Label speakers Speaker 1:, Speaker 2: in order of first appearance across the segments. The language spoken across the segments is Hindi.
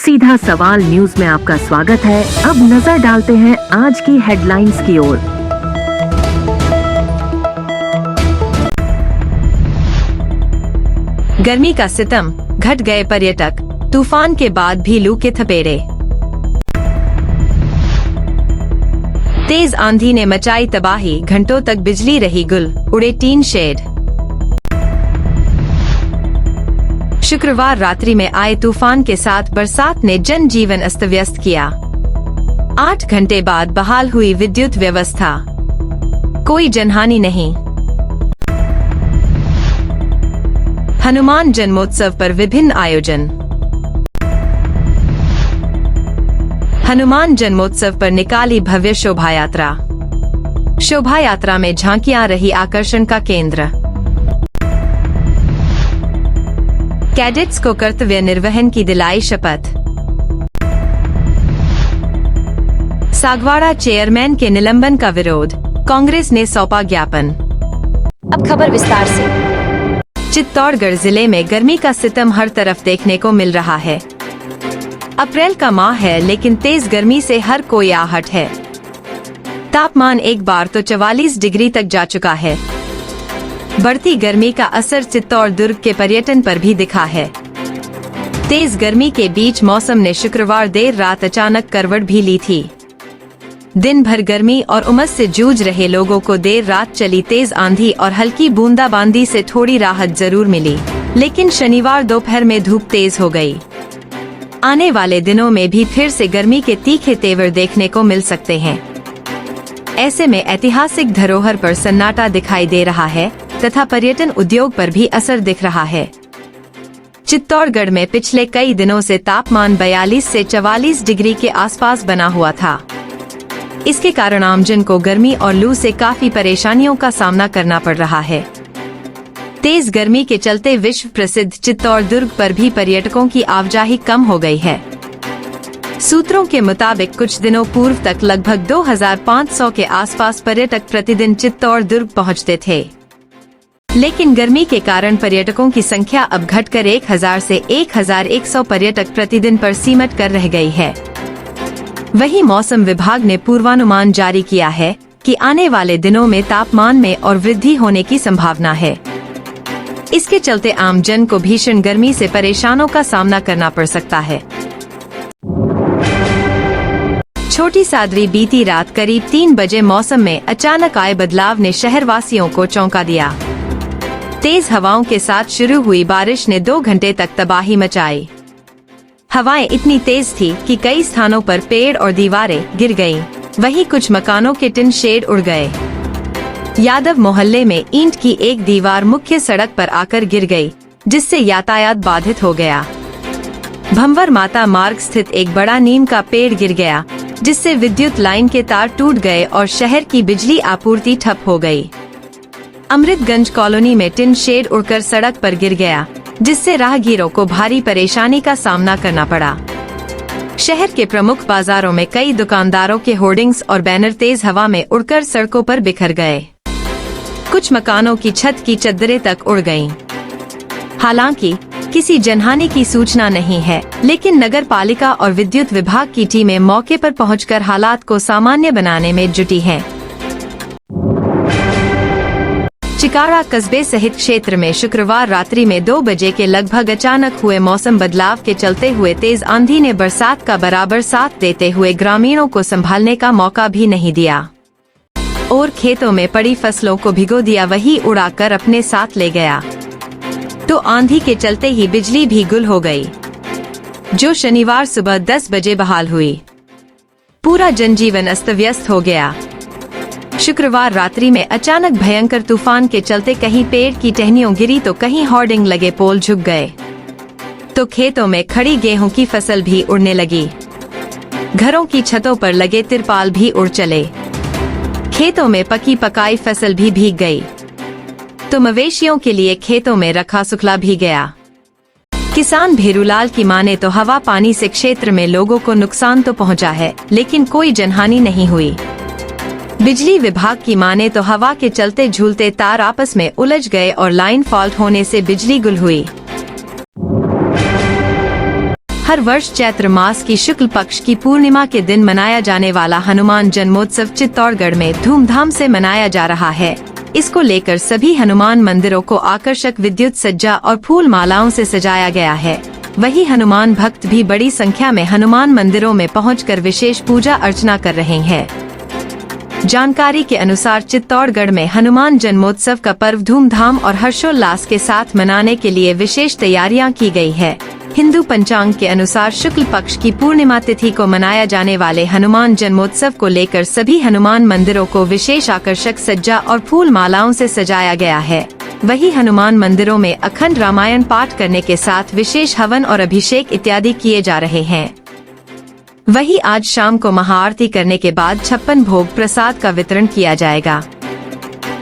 Speaker 1: सीधा सवाल न्यूज में आपका स्वागत है। अब नजर डालते हैं आज की हेडलाइंस की ओर।
Speaker 2: गर्मी का सितम, घट गए पर्यटक, तूफान के बाद भी लू के थपेड़े। तेज आंधी ने मचाई तबाही, घंटों तक बिजली रही गुल, उड़े टीन शेड। शुक्रवार रात्रि में आए तूफान के साथ बरसात ने जनजीवन अस्त व्यस्त किया। 8 घंटे बाद बहाल हुई विद्युत व्यवस्था, कोई जनहानि नहीं। हनुमान जन्मोत्सव पर विभिन्न आयोजन। हनुमान जन्मोत्सव पर निकाली भव्य शोभा यात्रा। शोभा यात्रा में झांकियां रही आकर्षण का केंद्र। कैडेट्स को कर्तव्य निर्वहन की दिलाई शपथ। सागवाड़ा चेयरमैन के निलंबन का विरोध, कांग्रेस ने सौंपा ज्ञापन।
Speaker 3: अब खबर विस्तार से।
Speaker 2: चित्तौड़गढ़ जिले में गर्मी का सितम हर तरफ देखने को मिल रहा है। अप्रैल का माह है, लेकिन तेज गर्मी से हर कोई आहट है। तापमान एक बार तो 44 डिग्री तक जा चुका है। बढ़ती गर्मी का असर चित्तौड़ दुर्ग के पर्यटन पर भी दिखा है। तेज गर्मी के बीच मौसम ने शुक्रवार देर रात अचानक करवट भी ली थी। दिन भर गर्मी और उमस से जूझ रहे लोगों को देर रात चली तेज आंधी और हल्की बूंदाबांदी से थोड़ी राहत जरूर मिली, लेकिन शनिवार दोपहर में धूप तेज हो गई। आने वाले दिनों में भी फिर से गर्मी के तीखे तेवर देखने को मिल सकते हैं। ऐसे में ऐतिहासिक धरोहर पर सन्नाटा दिखाई दे रहा है तथा पर्यटन उद्योग पर भी असर दिख रहा है। चित्तौड़गढ़ में पिछले कई दिनों से तापमान 42 से 44 डिग्री के आसपास बना हुआ था। इसके कारण आमजन को गर्मी और लू से काफी परेशानियों का सामना करना पड़ रहा है। तेज गर्मी के चलते विश्व प्रसिद्ध चित्तौड़ दुर्ग पर भी पर्यटकों की आवाजाही कम हो गई है। सूत्रों के मुताबिक कुछ दिनों पूर्व तक लगभग 2500 के आसपास पर्यटक प्रतिदिन चित्तौड़ दुर्ग पहुंचते थे, लेकिन गर्मी के कारण पर्यटकों की संख्या अब घटकर 1000 से 1100 पर्यटक प्रतिदिन पर सीमित कर रह गई है। वहीं मौसम विभाग ने पूर्वानुमान जारी किया है कि आने वाले दिनों में तापमान में और वृद्धि होने की संभावना है। इसके चलते आम जन को भीषण गर्मी से परेशानियों का सामना करना पड़ सकता है। छोटी सादरी बीती रात करीब 3 बजे मौसम में अचानक आए बदलाव ने शहरवासियों को चौंका दिया। तेज हवाओं के साथ शुरू हुई बारिश ने 2 घंटे तक तबाही मचाई। हवाएं इतनी तेज थी कि कई स्थानों पर पेड़ और दीवारें गिर गईं। वहीं कुछ मकानों के टिन शेड उड़ गए। यादव मोहल्ले में ईंट की एक दीवार मुख्य सड़क पर आकर गिर गई, जिससे यातायात बाधित हो गया। भंवर माता मार्ग स्थित एक बड़ा नीम का पेड़ गिर गया, जिससे विद्युत लाइन के तार टूट गए और शहर की बिजली आपूर्ति ठप हो गई। अमृतगंज कॉलोनी में टिन शेड उड़कर सड़क पर गिर गया, जिससे राहगीरों को भारी परेशानी का सामना करना पड़ा। शहर के प्रमुख बाजारों में कई दुकानदारों के होर्डिंग्स और बैनर तेज हवा में उड़कर सड़कों पर बिखर गए। कुछ मकानों की छत की चद्दरें तक उड़ गईं। हालांकि किसी जनहानि की सूचना नहीं है, लेकिन नगर पालिका और विद्युत विभाग की टीमें मौके पर पहुंचकर हालात को सामान्य बनाने में जुटी हैं। चिकाड़ा कस्बे सहित क्षेत्र में शुक्रवार रात्रि में 2 बजे के लगभग अचानक हुए मौसम बदलाव के चलते हुए तेज आंधी ने बरसात का बराबर साथ देते हुए ग्रामीणों को संभालने का मौका भी नहीं दिया और खेतों में पड़ी फसलों को भिगो दिया, वही उड़ाकर अपने साथ ले गया। तो आंधी के चलते ही बिजली भी गुल हो गई, जो शनिवार सुबह 10 बजे बहाल हुई। पूरा जनजीवन अस्त व्यस्त हो गया। शुक्रवार रात्रि में अचानक भयंकर तूफान के चलते कहीं पेड़ की टहनियों गिरी तो कहीं होर्डिंग लगे पोल झुक गए, तो खेतों में खड़ी गेहूं की फसल भी उड़ने लगी। घरों की छतों पर लगे तिरपाल भी उड़ चले। खेतों में पकी पकाई फसल भी भीग गई, तो मवेशियों के लिए खेतों में रखा सुखला भी गया। किसान भेरूलाल की माने तो हवा पानी से क्षेत्र में लोगों को नुकसान तो पहुंचा है, लेकिन कोई जनहानि नहीं हुई। बिजली विभाग की माने तो हवा के चलते झूलते तार आपस में उलझ गए और लाइन फॉल्ट होने से बिजली गुल हुई। हर वर्ष चैत्र मास की शुक्ल पक्ष की पूर्णिमा के दिन मनाया जाने वाला हनुमान जन्मोत्सव चित्तौड़गढ़ में धूमधाम से मनाया जा रहा है। इसको लेकर सभी हनुमान मंदिरों को आकर्षक विद्युत सज्जा और फूल मालाओं से सजाया गया है। वही हनुमान भक्त भी बड़ी संख्या में हनुमान मंदिरों में पहुंचकर विशेष पूजा अर्चना कर रहे हैं। जानकारी के अनुसार चित्तौड़गढ़ में हनुमान जन्मोत्सव का पर्व धूमधाम और हर्षोल्लास के साथ मनाने के लिए विशेष तैयारियां की गई है। हिंदू पंचांग के अनुसार शुक्ल पक्ष की पूर्णिमा तिथि को मनाया जाने वाले हनुमान जन्मोत्सव को लेकर सभी हनुमान मंदिरों को विशेष आकर्षक सज्जा और फूल मालाओं से सजाया गया है। वही हनुमान मंदिरों में अखंड रामायण पाठ करने के साथ विशेष हवन और अभिषेक इत्यादि किए जा रहे हैं। वही आज शाम को महाआरती करने के बाद 56 भोग प्रसाद का वितरण किया जाएगा।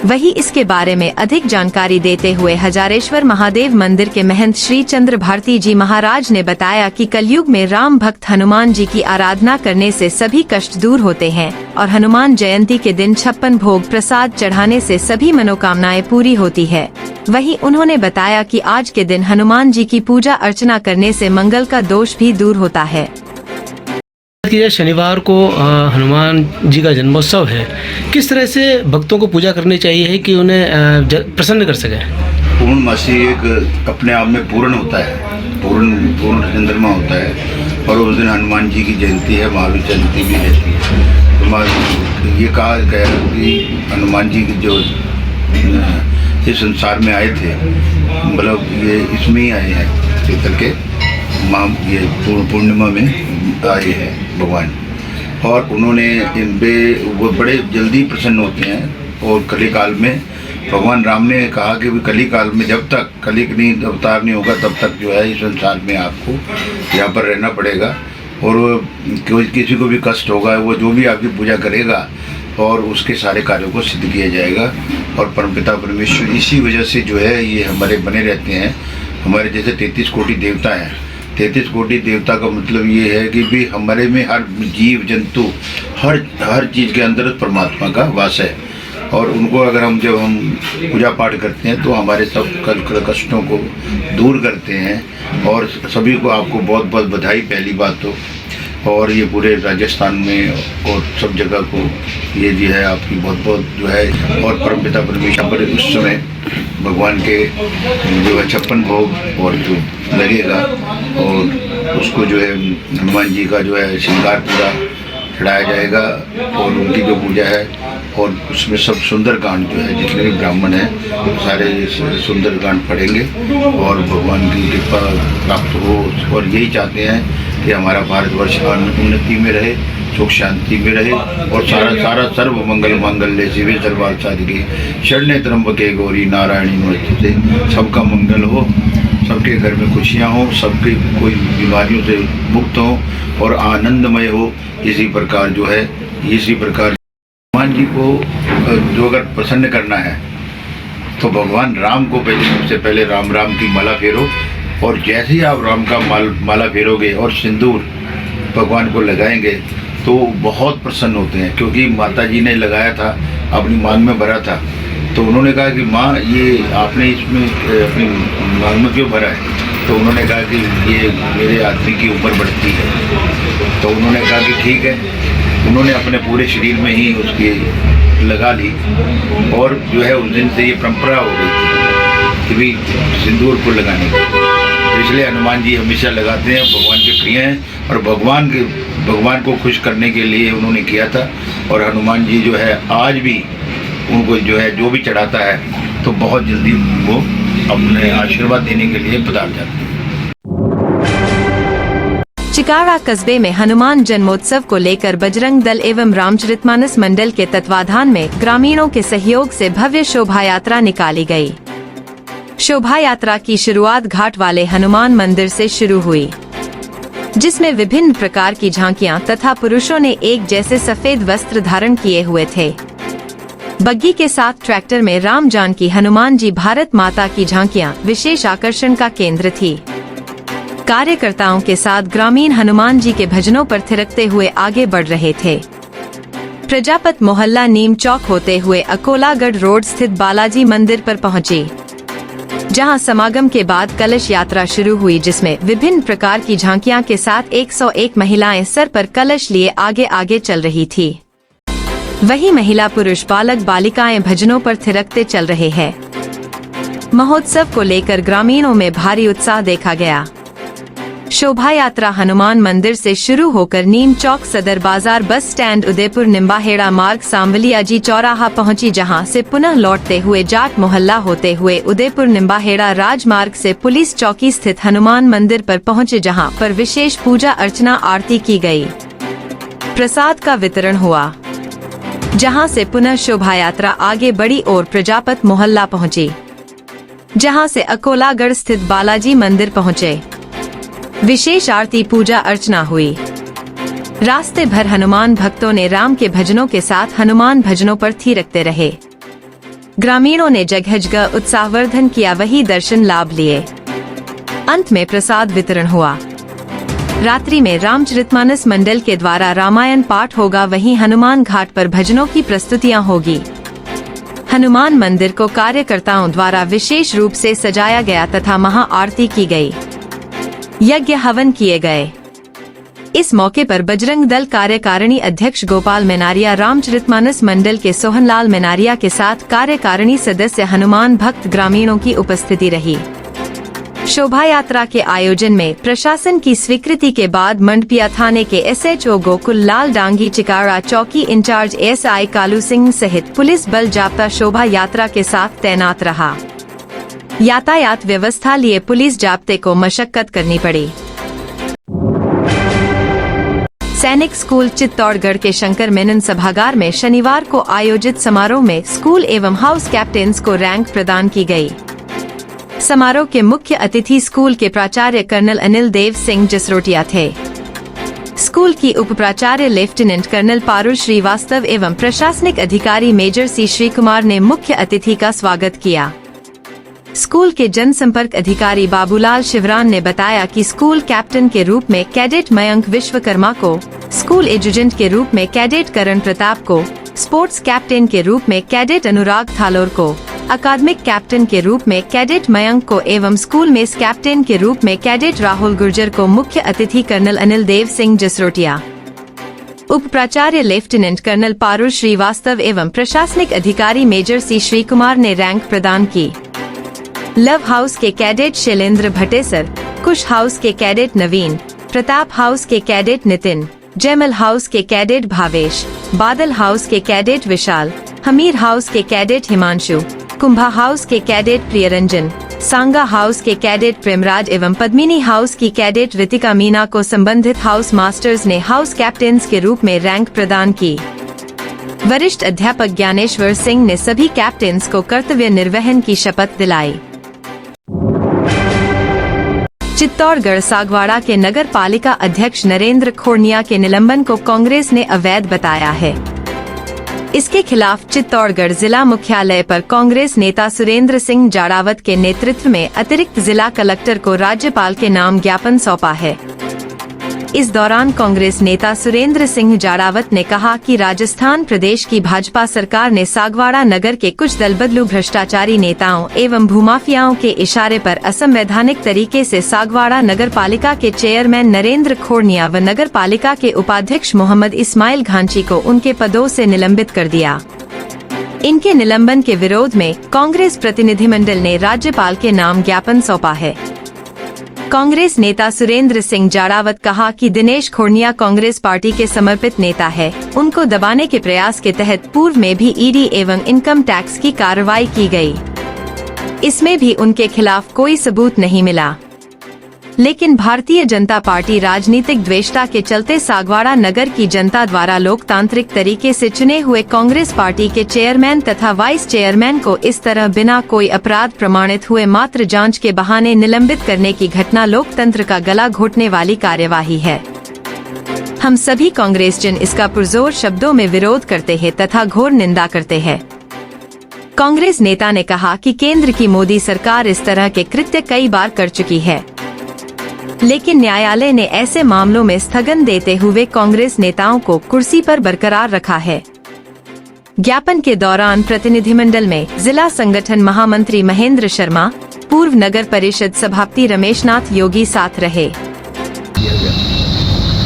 Speaker 2: वही इसके बारे में अधिक जानकारी देते हुए हजारेश्वर महादेव मंदिर के महंत श्री चंद्र भारती जी महाराज ने बताया कि कलयुग में राम भक्त हनुमान जी की आराधना करने से सभी कष्ट दूर होते हैं और हनुमान जयंती के दिन 56 भोग प्रसाद चढ़ाने से सभी मनोकामनाएं पूरी होती है। वही उन्होंने बताया कि आज के दिन हनुमान जी की पूजा अर्चना करने से मंगल का दोष भी दूर होता है।
Speaker 4: शनिवार को हनुमान जी का जन्मोत्सव है, किस तरह से भक्तों को पूजा करनी चाहिए कि उन्हें प्रसन्न कर सके?
Speaker 5: पूर्णमासी एक अपने आप में पूर्ण होता है, पूर्ण चंद्रमा होता है और उस दिन हनुमान जी की जयंती है, महावीर जयंती भी रहती है। तो ये कहा गया कि हनुमान जी की जो इस संसार में आए थे, मतलब ये इसमें ही आए हैं चैत्र के ये पूर्णिमा में आए हैं भगवान, और उन्होंने इन पे वो बड़े जल्दी प्रसन्न होते हैं। और कली काल में भगवान राम ने कहा कि कली काल में जब तक कली नहीं अवतार नहीं होगा तब तक जो है इस संसार में आपको यहाँ पर रहना पड़ेगा, और किसी को भी कष्ट होगा वो जो भी आपकी पूजा करेगा और उसके सारे कार्यों को सिद्ध किया जाएगा। और परमपिता परमेश्वर इसी वजह से जो है ये हमारे बने रहते हैं। हमारे जैसे 33 कोटि देवता हैं, 33 कोटि देवता का मतलब ये है कि भी हमारे में हर जीव जंतु हर चीज़ के अंदर परमात्मा का वास है, और उनको अगर हम जब हम पूजा पाठ करते हैं तो हमारे सब कष्टों को दूर करते हैं। और सभी को आपको बहुत बहुत बधाई पहली बात तो, और ये पूरे राजस्थान में और सब जगह को ये जो है आपकी बहुत बहुत जो है। और परमपिता परमेश्वर पर उस समय भगवान के जो है 56 भोग और जो लगेगा, और उसको जो है हनुमान जी का जो है श्रृंगार पूरा चढ़ाया जाएगा और उनकी जो पूजा है, और उसमें सब सुंदरकांड जो है जितने भी ब्राह्मण हैं सारे सुंदरकांड पढ़ेंगे और भगवान की कृपा प्राप्त हो। और यही चाहते हैं कि हमारा भारतवर्ष उन्नति में रहे, सुख शांति में रहे, और सारा सर्व मंगल मांगल्य शिवे सर्वार्थ साधिके शरण्य त्र्यंबके गौरी नारायणी नमोस्तुते। सबका मंगल हो, सबके घर में खुशियाँ हो, सबके कोई बीमारियों से मुक्त हो और आनंदमय हो। इसी प्रकार जो है इसी प्रकार हनुमान जी को जो अगर प्रसन्न करना है तो भगवान राम को सबसे पहले राम राम की माला फेरो, और जैसे ही आप राम का माला फेरोगे और सिंदूर भगवान को लगाएंगे तो बहुत प्रसन्न होते हैं। क्योंकि माता जी ने लगाया था, अपनी मांग में भरा था, तो उन्होंने कहा कि माँ ये आपने इसमें अपनी मांग में क्यों भरा है? तो उन्होंने कहा कि ये मेरे आदमी की उम्र बढ़ती है। तो उन्होंने कहा कि ठीक है, उन्होंने अपने पूरे शरीर में ही उसकी लगा ली, और जो है उस दिन से ये परंपरा हो गई थी कि भी सिंदूर को लगाने की। तो इसलिए हनुमान जी हमेशा लगाते हैं, भगवान के प्रिय हैं, और भगवान को खुश करने के लिए उन्होंने किया था। और हनुमान जी जो है आज भी उनको जो है जो भी चढ़ाता है तो बहुत जल्दी वो अपने आशीर्वाद देने के लिए पधार जाते हैं।
Speaker 2: चिकारा कस्बे में हनुमान जन्मोत्सव को लेकर बजरंग दल एवं रामचरितमानस मंडल के तत्वाधान में ग्रामीणों के सहयोग से भव्य शोभा यात्रा निकाली गई। शोभा यात्रा की शुरुआत घाट वाले हनुमान मंदिर से शुरू हुई, जिसमें विभिन्न प्रकार की झांकियां तथा पुरुषों ने एक जैसे सफेद वस्त्र धारण किए हुए थे। बग्गी के साथ ट्रैक्टर में राम जानकी हनुमान जी भारत माता की झांकियां विशेष आकर्षण का केंद्र थी। कार्यकर्ताओं के साथ ग्रामीण हनुमान जी के भजनों पर थिरकते हुए आगे बढ़ रहे थे। प्रजापत मोहल्ला नीम चौक होते हुए अकोलागढ़ रोड स्थित बालाजी मंदिर पर पहुंची। जहां समागम के बाद कलश यात्रा शुरू हुई, जिसमें विभिन्न प्रकार की झांकियां के साथ 101 महिलाएं सर पर कलश लिए आगे आगे चल रही थी। वहीं महिला पुरुष बालक बालिकाएं भजनों पर थिरकते चल रहे हैं। महोत्सव को लेकर ग्रामीणों में भारी उत्साह देखा गया। शोभा यात्रा हनुमान मंदिर से शुरू होकर नीम चौक, सदर बाजार, बस स्टैंड, उदयपुर निम्बाहेड़ा मार्ग, सांवलियाजी चौराहा पहुंची, जहां से पुनः लौटते हुए जाट मोहल्ला होते हुए उदयपुर निम्बाहेड़ा राजमार्ग से पुलिस चौकी स्थित हनुमान मंदिर पर पहुंचे, जहां पर विशेष पूजा अर्चना आरती की गई। प्रसाद का वितरण हुआ, जहां से पुनः शोभा यात्रा आगे बढ़ी और प्रजापत मोहल्ला पहुंची, जहां से अकोलागढ़ स्थित बालाजी मंदिर पहुंचे। विशेष आरती पूजा अर्चना हुई। रास्ते भर हनुमान भक्तों ने राम के भजनों के साथ हनुमान भजनों पर थिरकते रहे। ग्रामीणों ने जगह जगह उत्साहवर्धन किया, वही दर्शन लाभ लिए। अंत में प्रसाद वितरण हुआ। रात्रि में रामचरितमानस मंडल के द्वारा रामायण पाठ होगा, वहीं हनुमान घाट पर भजनों की प्रस्तुतियां होगी। हनुमान मंदिर को कार्यकर्ताओं द्वारा विशेष रूप से सजाया गया तथा महा आरती की गई, यज्ञ हवन किए गए। इस मौके पर बजरंग दल कार्यकारिणी अध्यक्ष गोपाल मेनारिया, रामचरितमानस मंडल के सोहनलाल मेनारिया के साथ कार्यकारिणी सदस्य, हनुमान भक्त ग्रामीणों की उपस्थिति रही। शोभा यात्रा के आयोजन में प्रशासन की स्वीकृति के बाद मंडपिया थाने के SHO गोकुल लाल डांगी, चिकारा चौकी इंचार्ज SI कालू सिंह सहित पुलिस बल जाप्ता शोभा यात्रा के साथ तैनात रहा। यातायात व्यवस्था लिए पुलिस जाप्ते को मशक्कत करनी पड़ी। सैनिक स्कूल चित्तौड़गढ़ के शंकर मेनन सभागार में शनिवार को आयोजित समारोह में स्कूल एवं हाउस कैप्टन्स को रैंक प्रदान की गई। समारोह के मुख्य अतिथि स्कूल के प्राचार्य कर्नल अनिल देव सिंह जसरोटिया थे। स्कूल की उप प्राचार्य लेफ्टिनेंट कर्नल पारुल श्रीवास्तव एवं प्रशासनिक अधिकारी मेजर C श्री कुमार ने मुख्य अतिथि का स्वागत किया। स्कूल के जनसंपर्क अधिकारी बाबूलाल शिवरान ने बताया कि स्कूल कैप्टन के रूप में कैडेट मयंक विश्वकर्मा को, स्कूल एजुजेंट के रूप में कैडेट करण प्रताप को, स्पोर्ट्स कैप्टन के रूप में कैडेट अनुराग थालोर को, अकादमिक कैप्टन के रूप में कैडेट मयंक को एवं स्कूल मेस कैप्टन के रूप में कैडेट राहुल गुर्जर को मुख्य अतिथि कर्नल अनिल देव सिंह जसरोटिया, उप प्राचार्य लेफ्टिनेंट कर्नल पारुल श्रीवास्तव एवं प्रशासनिक अधिकारी मेजर C श्री कुमार ने रैंक प्रदान की। लव हाउस के कैडेट शैलेंद्र भट्टेसर, कुश हाउस के कैडेट नवीन, प्रताप हाउस के कैडेट नितिन, जयमल हाउस के कैडेट भावेश, बादल हाउस के कैडेट विशाल, हमीर हाउस के कैडेट हिमांशु, कुंभा हाउस के कैडेट प्रियरंजन, सांगा हाउस के कैडेट प्रेमराज एवं पद्मिनी हाउस की कैडेट रितिका मीना को संबंधित हाउस मास्टर्स ने हाउस कैप्टन्स के रूप में रैंक प्रदान की। वरिष्ठ अध्यापक ज्ञानेश्वर सिंह ने सभी कैप्टन्स को कर्तव्य निर्वहन की शपथ दिलाई। चित्तौड़गढ़ सागवाड़ा के नगर पालिका अध्यक्ष नरेंद्र खोड़निया के निलंबन को कांग्रेस ने अवैध बताया है। इसके खिलाफ चित्तौड़गढ़ जिला मुख्यालय पर कांग्रेस नेता सुरेंद्र सिंह जाड़ावत के नेतृत्व में अतिरिक्त जिला कलेक्टर को राज्यपाल के नाम ज्ञापन सौंपा है। इस दौरान कांग्रेस नेता सुरेंद्र सिंह जाड़ावत ने कहा कि राजस्थान प्रदेश की भाजपा सरकार ने सागवाड़ा नगर के कुछ दलबदलू भ्रष्टाचारी नेताओं एवं भूमाफियाओं के इशारे पर असंवैधानिक तरीके से सागवाड़ा नगर पालिका के चेयरमैन नरेंद्र खोड़निया व नगर पालिका के उपाध्यक्ष मोहम्मद इस्माइल घांची को उनके पदों से निलंबित कर दिया। इनके निलंबन के विरोध में कांग्रेस प्रतिनिधिमंडल ने राज्यपाल के नाम ज्ञापन सौंपा है। कांग्रेस नेता सुरेंद्र सिंह जाड़ावत कहा कि दिनेश खोड़निया कांग्रेस पार्टी के समर्पित नेता है। उनको दबाने के प्रयास के तहत पूर्व में भी ईडी एवं इनकम टैक्स की कार्रवाई की गई। इसमें भी उनके खिलाफ कोई सबूत नहीं मिला, लेकिन भारतीय जनता पार्टी राजनीतिक द्वेषता के चलते सागवाड़ा नगर की जनता द्वारा लोकतांत्रिक तरीके से चुने हुए कांग्रेस पार्टी के चेयरमैन तथा वाइस चेयरमैन को इस तरह बिना कोई अपराध प्रमाणित हुए मात्र जांच के बहाने निलंबित करने की घटना लोकतंत्र का गला घोटने वाली कार्यवाही है। हम सभी कांग्रेसजन इसका पुरजोर शब्दों में विरोध करते हैं तथा घोर निंदा करते हैं। कांग्रेस नेता ने कहा कि केंद्र की मोदी सरकार इस तरह के कृत्य कई बार कर चुकी है, लेकिन न्यायालय ने ऐसे मामलों में स्थगन देते हुए कांग्रेस नेताओं को कुर्सी पर बरकरार रखा है। ज्ञापन के दौरान प्रतिनिधिमंडल में जिला संगठन महामंत्री महेंद्र शर्मा, पूर्व नगर परिषद सभापति रमेश नाथ योगी साथ रहे।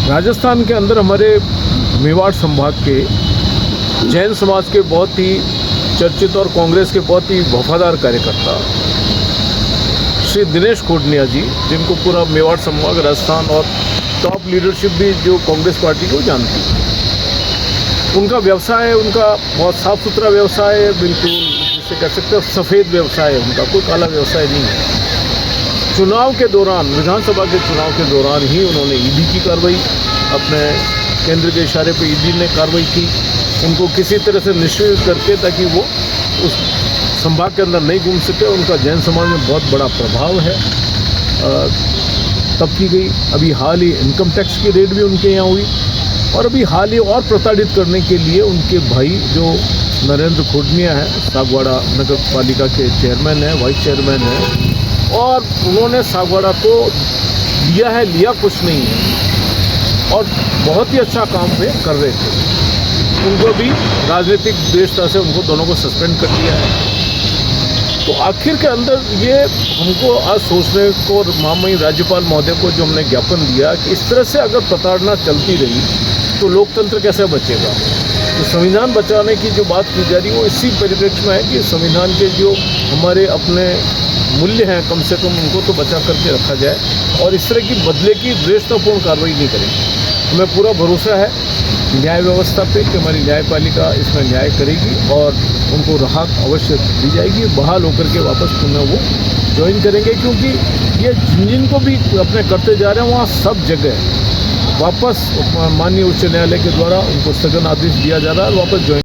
Speaker 6: राजस्थान के अंदर हमारे मेवाड़ संभाग के जैन समाज के बहुत ही चर्चित और कांग्रेस के बहुत ही वफादार कार्यकर्ता श्री दिनेश कोटनिया जी, जिनको पूरा मेवाड़ संभाग, राजस्थान और टॉप लीडरशिप भी जो कांग्रेस पार्टी को जानती है, उनका व्यवसाय, उनका बहुत साफ सुथरा व्यवसाय है, बिल्कुल जिसे कह सकते हैं सफ़ेद व्यवसाय है उनका, कोई काला व्यवसाय नहीं है। चुनाव के दौरान, विधानसभा के चुनाव के दौरान ही उन्होंने ईडी की कार्रवाई, अपने केंद्र के इशारे पर ईडी ने कार्रवाई की, उनको किसी तरह से निष्क्रिय करके ताकि वो उस संभाग के अंदर नहीं घूम सके। उनका जैन समाज में बहुत बड़ा प्रभाव है, तब की गई। अभी हाल ही इनकम टैक्स की रेड भी उनके यहाँ हुई, और अभी हाल ही और प्रताड़ित करने के लिए उनके भाई जो नरेंद्र खोटनिया हैं, सागवाड़ा नगर पालिका के चेयरमैन हैं, वाइस चेयरमैन हैं, और उन्होंने सागवाड़ा को लिया कुछ नहीं है, और बहुत ही अच्छा काम वे कर रहे थे। उनको भी राजनीतिक द्वेषता से उनको दोनों को सस्पेंड कर दिया है। तो आखिर के अंदर ये हमको आज सोचने को, और महामहिम राज्यपाल महोदय को जो हमने ज्ञापन दिया कि इस तरह से अगर प्रताड़ना चलती रही तो लोकतंत्र कैसे बचेगा। तो संविधान बचाने की जो बात की जा रही है वो इसी परिप्रेक्ष्य में है कि संविधान के जो हमारे अपने मूल्य हैं कम से कम उनको तो बचा करके रखा जाए, और इस तरह की बदले की द्वेषतापूर्ण कार्रवाई नहीं करेगी। हमें पूरा भरोसा है न्याय व्यवस्था पे कि हमारी न्यायपालिका इसमें न्याय करेगी और उनको राहत अवश्य दी जाएगी, बहाल होकर के वापस पुनः वो ज्वाइन करेंगे, क्योंकि ये जिनको भी अपने करते जा रहे हैं वहाँ सब जगह वापस माननीय उच्च न्यायालय के द्वारा उनको स्थगन आदेश दिया जा रहा है और वापस ज्वाइन